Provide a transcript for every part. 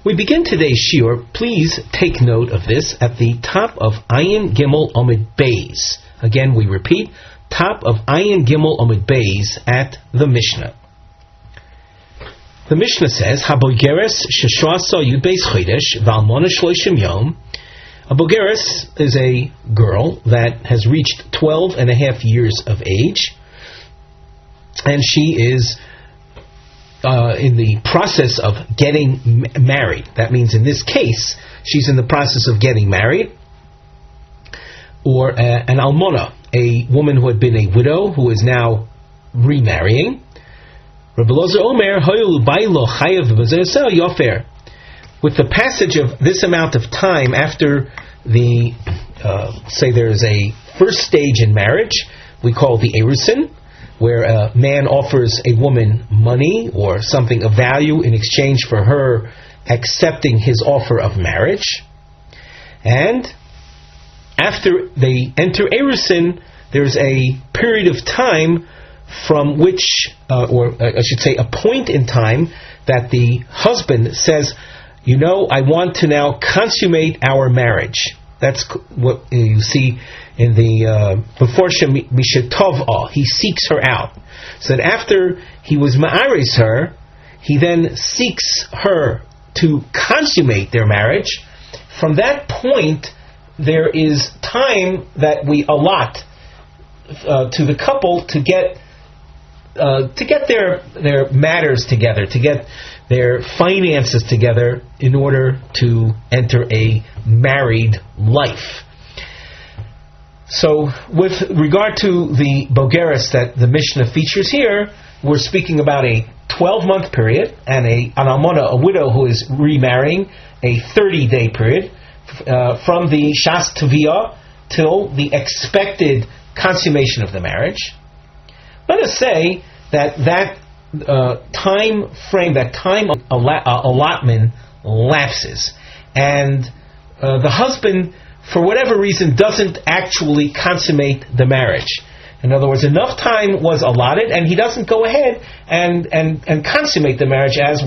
We begin today's shiur. Please take note of this at the top of Ayin Gimel Omid Beis. Again, we repeat, top of Ayin Gimel Omid Beis at the Mishnah. The Mishnah says, "Habogeres sheshasa yud beis chodesh v'almona shloshim yom." A bogeres is a girl that has reached 12 and a half years of age, and she is in the process of getting married. That means in this case, she's in the process of getting married. Or an almona, a woman who had been a widow who is now remarrying. Rabbi Ozer Omer, with the passage of this amount of time after the, say there is a first stage in marriage, we call the erusin, where a man offers a woman money or something of value in exchange for her accepting his offer of marriage. And after they enter erusin, there's a period of time from which, or I should say a point in time, that the husband says, you know, I want to now consummate our marriage. That's what you see in the before Mishetov, he seeks her out. So that after he was ma'aris her, he then seeks her to consummate their marriage. From that point, there is time that we allot to the couple to get their matters together, to get their finances together in order to enter a married life. So with regard to the bogeres that the Mishnah features here, we're speaking about a 12-month period, and an almona, a widow who is remarrying, a 30-day period, from the shas taviyah till the expected consummation of the marriage. Let us say that time frame, that time allotment lapses, and the husband, for whatever reason, doesn't actually consummate the marriage. In other words, enough time was allotted, and he doesn't go ahead and consummate the marriage as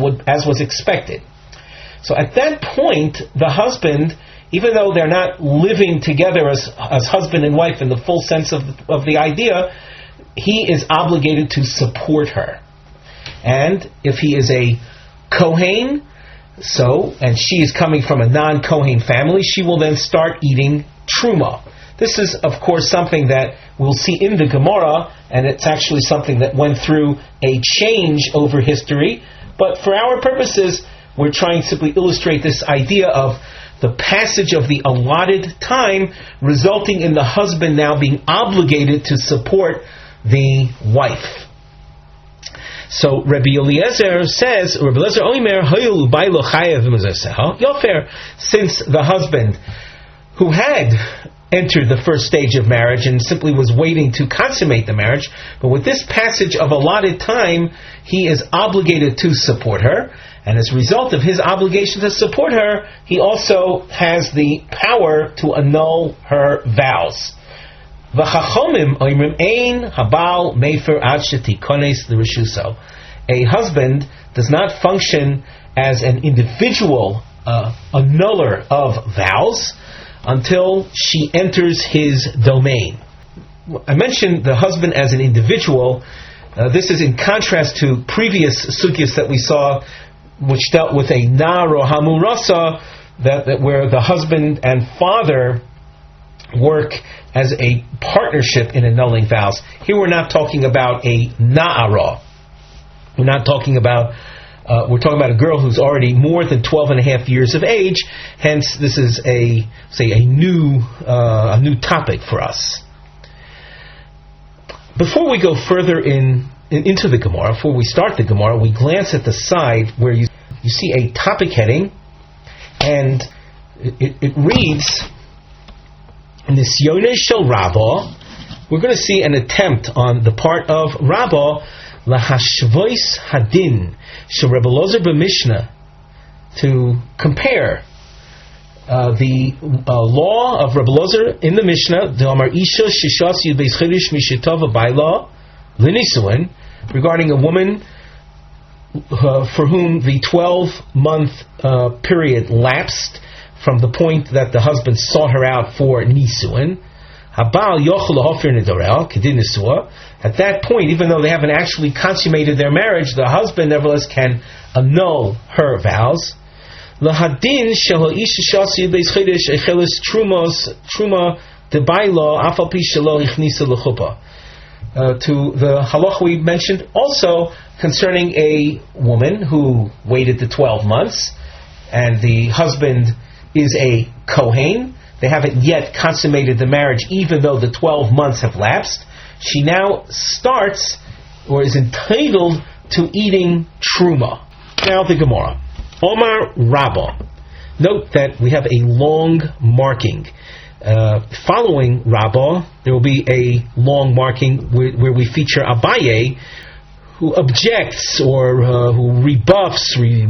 was expected. So at that point, the husband, even though they're not living together as husband and wife in the full sense of the idea, he is obligated to support her. And if he is a Kohen, and she is coming from a non-Kohen family, she will then start eating truma. This is, of course, something that we'll see in the Gemara, and it's actually something that went through a change over history. But for our purposes, we're trying to simply illustrate this idea of the passage of the allotted time, resulting in the husband now being obligated to support the wife. So Rabbi Eliezer says, Rabbi Eliezer Omer, since the husband who had entered the first stage of marriage and simply was waiting to consummate the marriage, but with this passage of allotted time, he is obligated to support her, and as a result of his obligation to support her, he also has the power to annul her vows. A husband does not function as an individual annuller of vows until she enters his domain. I mentioned the husband as an individual. This is in contrast to previous sugyas that we saw, which dealt with a naro hamurasa, that where the husband and father work as a partnership in annulling vows. Here we're not talking about a na'ara. We're talking about a girl who's already more than 12 and a half years of age. Hence, this is a new topic for us. Before we go further into the Gemara, before we start the Gemara, we glance at the side where you see a topic heading, and it reads, Nisyones shel Rabbah. We're going to see an attempt on the part of Rabbah lahashvois hadin shel Rabbi Ozer b'Mishnah, to compare the law of Rabbi Ozer in the Mishnah, the Amar Isha shishas yud beis chodesh mishetava baila l'nisuin, regarding a woman for whom the 12-month period lapsed from the point that the husband sought her out for nisuin. Habal yochel lahofir nedarel kedin nisua. At that point, even though they haven't actually consummated their marriage, the husband nevertheless can annul her vows. Lahadin shelo ish shasi beis chodesh echeles truma debaylo afal pi shelo ichnisa lechuppah. To the halach we mentioned also concerning a woman who waited the 12 months, and the husband is a Kohen. They haven't yet consummated the marriage, even though the 12 months have lapsed. She now starts, or is entitled to eating truma. Now the Gemara. Omar Rabba. Note that we have a long marking. Following Rabba, there will be a long marking where we feature Abaye, who objects or who rebuffs the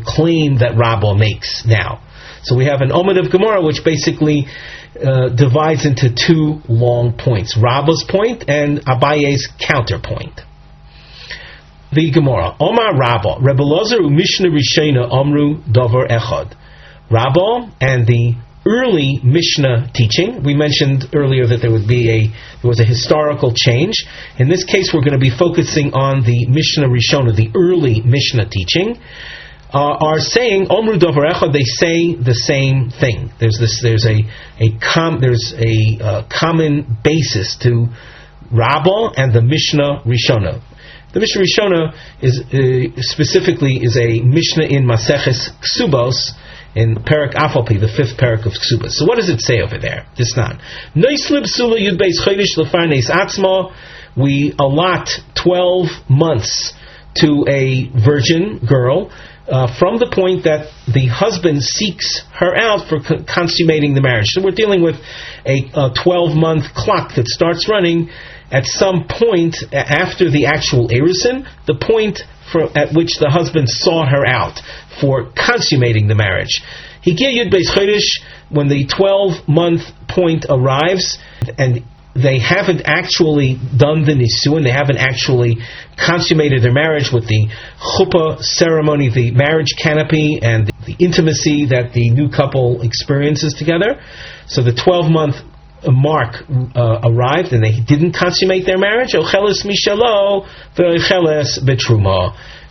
claim that Rabba makes now. So we have an Omid of Gemara which basically divides into two long points: Rabba's point and Abaye's counterpoint. The Gemara. Omar Rabba. Rebbe Ozer u'Mishnah Rishena Amru Davar Echad. Rabba and the early Mishnah teaching. We mentioned earlier that there was a historical change. In this case, we're going to be focusing on the Mishnah Rishona, the early Mishnah teaching. Are saying Omru Davar Echad. They say the same thing. There's a common basis to Rabba and the Mishnah Rishona. The Mishnah Rishona is specifically a Mishnah in Maseches Ksubos, in Perek Afalpi, the 5th Perek of Ksubos. So what does it say over there? We allot 12 months to a virgin girl from the point that the husband seeks her out for consummating the marriage. So we're dealing with a 12-month clock that starts running at some point after the actual erusin, the point at which the husband sought her out for consummating the marriage. When the 12-month point arrives and they haven't actually done the nisuin, they haven't actually consummated their marriage with the chuppah ceremony, the marriage canopy, and the intimacy that the new couple experiences together. So the 12-month mark arrived and they didn't consummate their marriage.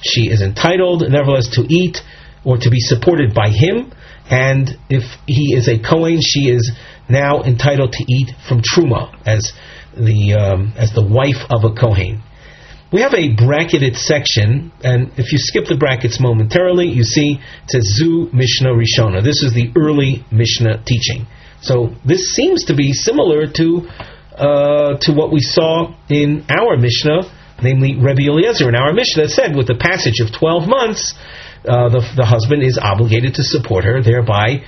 She is entitled, nevertheless, to eat or to be supported by him, and if he is a Kohen, she is now entitled to eat from truma as the wife of a Kohen. We have a bracketed section, and if you skip the brackets momentarily, you see it says Zu Mishnah Rishona. This is the early Mishnah teaching. So this seems to be similar to what we saw in our Mishnah, namely Rebbe Eliezer in our Mishnah that said with the passage of 12 months, the husband is obligated to support her, thereby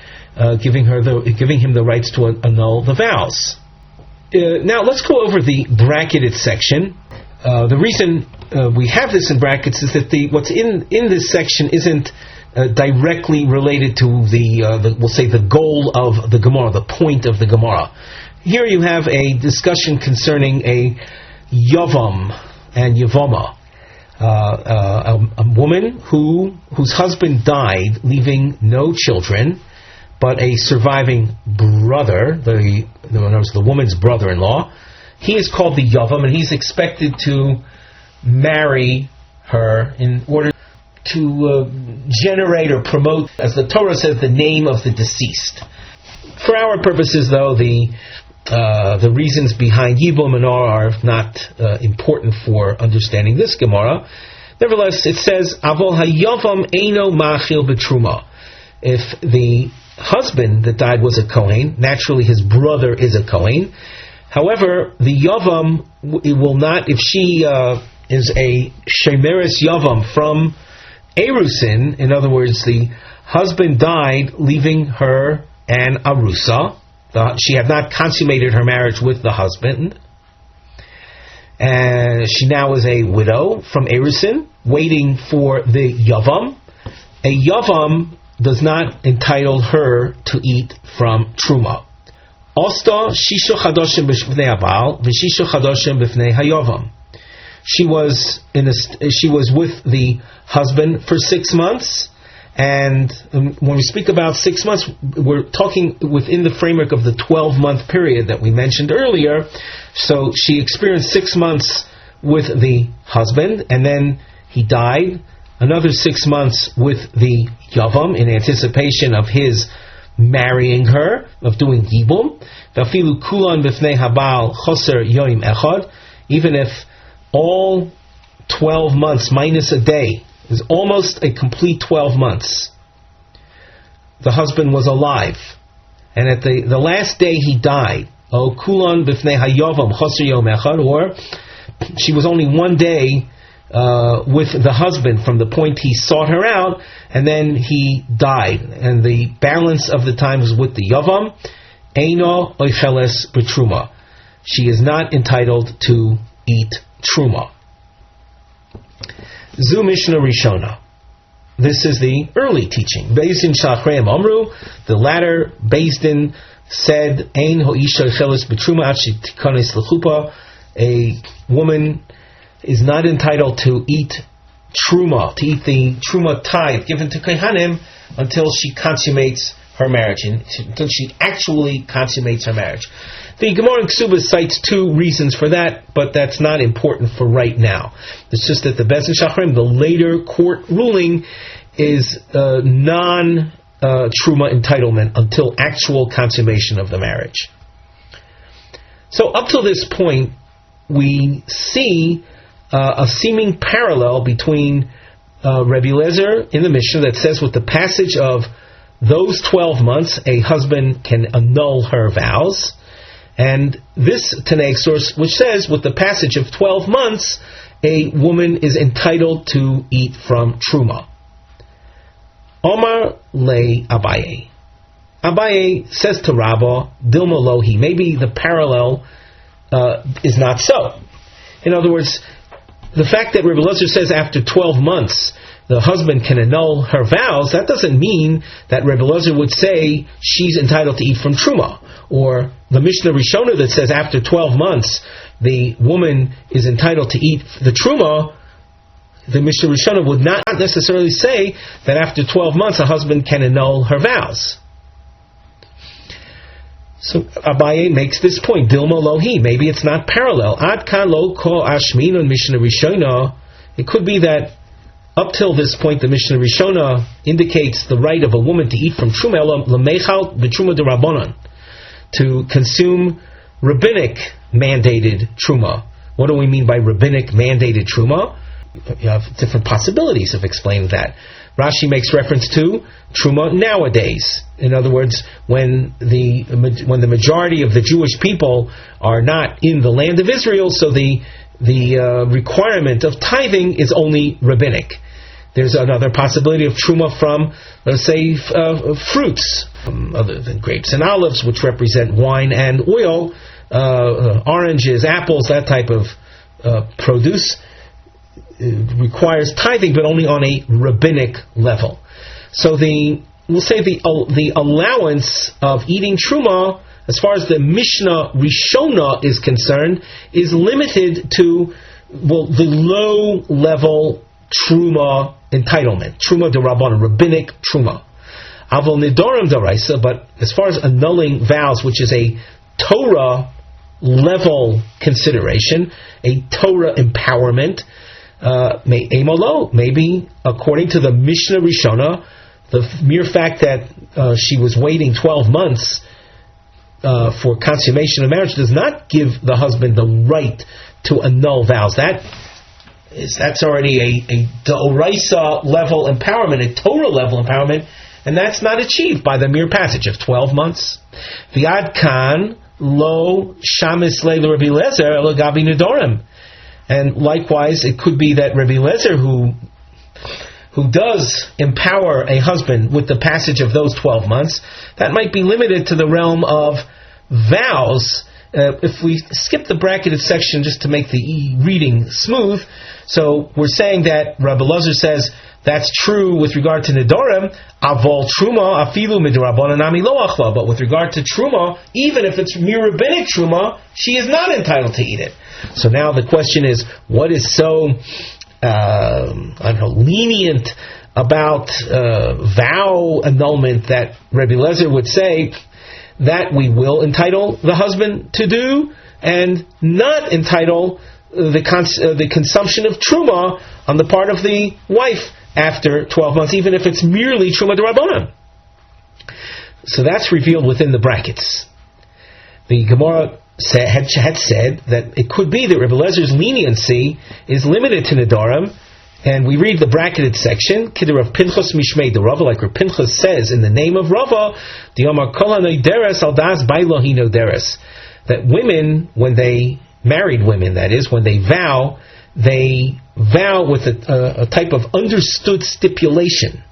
giving him the rights to annul the vows. Now let's go over the bracketed section. The reason we have this in brackets is that what's in this section isn't directly related to we'll say the goal of the Gemara, the point of the Gemara. Here you have a discussion concerning a Yavam and Yavama, a woman whose husband died, leaving no children, but a surviving brother, the woman's brother-in-law. He is called the Yavam, and he's expected to marry her in order to generate or promote, as the Torah says, the name of the deceased. For our purposes, though, the reasons behind Yibum and Or are not important for understanding this Gemara. Nevertheless, it says, Avol hayavam eino machil betruma. If the husband that died was a Kohen, naturally his brother is a Kohen. However, the Yavam will not, if she is a Shemeris Yavam from Erusin, in other words, the husband died leaving her an Arusa. She had not consummated her marriage with the husband. And she now is a widow from Erusin, waiting for the Yavam. A Yavam does not entitle her to eat from Truma. Osta shisha chadoshim b'fnei habal, v'shisha chadoshim b'fnei hayavam. she was with the husband for 6 months. And when we speak about 6 months, we're talking within the framework of the 12-month period that we mentioned earlier. So she experienced 6 months with the husband, and then he died. Another 6 months with the Yavam in anticipation of his marrying her, of doing Yibum. Vafilu kulan b'fnei habal choser yoim echad. Even if all 12 months minus a day is almost a complete 12 months. The husband was alive, and at the last day he died. O kulan b'fnei hayavam choser yom echad, or she was only 1 day with the husband from the point he sought her out, and then he died, and the balance of the time was with the yavam. Eino oicheles b'truma. She is not entitled to eat truma. Zu Mishnah Rishona. This is the early teaching. Beis Din Shachreim Amru. The latter Beis Din said, Ein ho'isha oicheles b'truma av shetikanes l'chupa. A woman is not entitled to eat truma, to eat the truma tithe given to Kohanim until she consummates her marriage, until she actually consummates her marriage. The Gemara in Ksubah cites 2 reasons for that, but that's not important for right now. It's just that the Beis Din Shachrim, the later court ruling, is non-truma entitlement until actual consummation of the marriage. So up till this point, we see a seeming parallel between Rabbi Eliezer in the Mishnah that says with the passage of those 12 months, a husband can annul her vows, and this Tanaic source which says with the passage of 12 months, a woman is entitled to eat from truma. Omar le Abaye. Abaye says to Rabbah, Dilma lohi, maybe the parallel is not so. In other words, the fact that Rabbi Eliezer says after 12 months the husband can annul her vows, that doesn't mean that Rabbi Eliezer would say she's entitled to eat from truma. Or the Mishnah Rishona that says after 12 months the woman is entitled to eat the truma, the Mishnah Rishona would not necessarily say that after 12 months a husband can annul her vows. So Abaye makes this point, Dilma lohi, maybe it's not parallel. Ad kan lo ko ashmin on Mishnah Rishona. It could be that up till this point the Mishnah Rishona indicates the right of a woman to eat from truma, l'meichal b'truma d'Rabbanan, to consume rabbinic mandated truma. What do we mean by rabbinic mandated truma? You have different possibilities of explaining that. Rashi makes reference to truma nowadays. In other words, when the majority of the Jewish people are not in the land of Israel, so the requirement of tithing is only rabbinic. There's another possibility of truma from, let's say, fruits, other than grapes and olives, which represent wine and oil, oranges, apples, that type of produce. Requires tithing, but only on a rabbinic level. So we'll say the allowance of eating truma, as far as the Mishnah Rishona is concerned, is limited to the low level truma entitlement, truma d'Rabbanan, rabbinic truma. Avol Nedarim d'Oraisa, but as far as annulling vows, which is a Torah level consideration, a Torah empowerment. Maybe according to the Mishnah Rishona, the mere fact that she was waiting 12 months for consummation of marriage does not give the husband the right to annul vows. That's already a d'oraisa level empowerment, a Torah level empowerment, and that's not achieved by the mere passage of 12 months. V'ad kan lo shamis leil Rabbi Eliezer elo gabi nedarim. And likewise, it could be that Rabbi Eliezer, who does empower a husband with the passage of those 12 months, that might be limited to the realm of vows. If we skip the bracketed section just to make the reading smooth, so we're saying that Rabbi Eliezer says That's true with regard to Nedarim. Avol Truma afilu midrabanan nami lo achla. But with regard to Truma, even if it's mere rabbinic Truma, she is not entitled to eat it. So now the question is, what is so lenient about vow annulment that Rabbi Eliezer would say that we will entitle the husband to do, and not entitle the consumption of Truma on the part of the wife after 12 months, even if it's merely Truma D'Rabbanan. So that's revealed within the brackets. The Gemara had said that it could be that Rebbe Elezer's leniency is limited to Nedarim, and we read the bracketed section, Kidder of Pinchas Mishmei the Rava, like Rav Pinchas says in the name of Rava, the Omar Kol HaNoderes Al Das Bailo Hi Noderes, that women, when they married women, that is, when they vow with a type of understood stipulation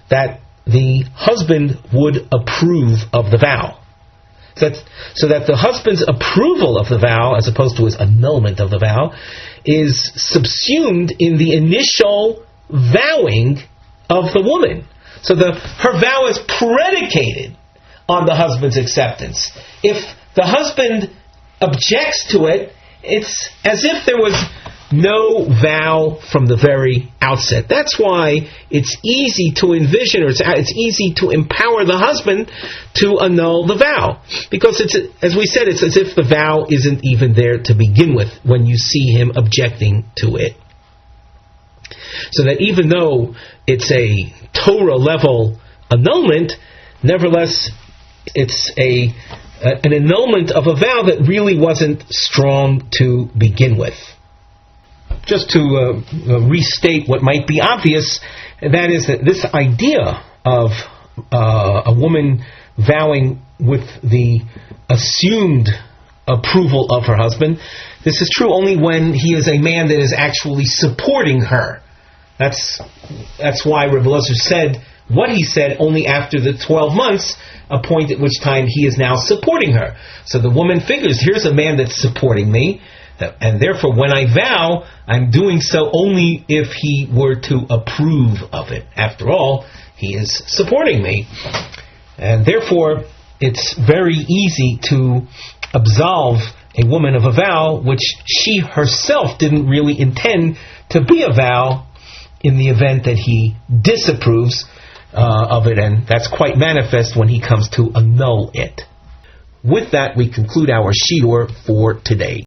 that the husband would approve of the vow. So that the husband's approval of the vow, as opposed to his annulment of the vow, is subsumed in the initial vowing of the woman. So her vow is predicated on the husband's acceptance. If the husband objects to it, it's as if there was no vow from the very outset. That's why it's easy to envision, or it's easy to empower the husband to annul the vow. Because it's, as we said, it's as if the vow isn't even there to begin with when you see him objecting to it. So that even though it's a Torah level annulment, nevertheless it's an annulment of a vow that really wasn't strong to begin with. Just to restate what might be obvious, that is that this idea of a woman vowing with the assumed approval of her husband, this is true only when he is a man that is actually supporting her. That's why Rebbe Eliezer said what he said only after the 12 months, a point at which time he is now supporting her. So the woman figures, here's a man that's supporting me, and therefore when I vow, I'm doing so only if he were to approve of it. After all, he is supporting me. And therefore, it's very easy to absolve a woman of a vow which she herself didn't really intend to be a vow, in the event that he disapproves of it, and that's quite manifest when he comes to annul it. With that, we conclude our shiur for today.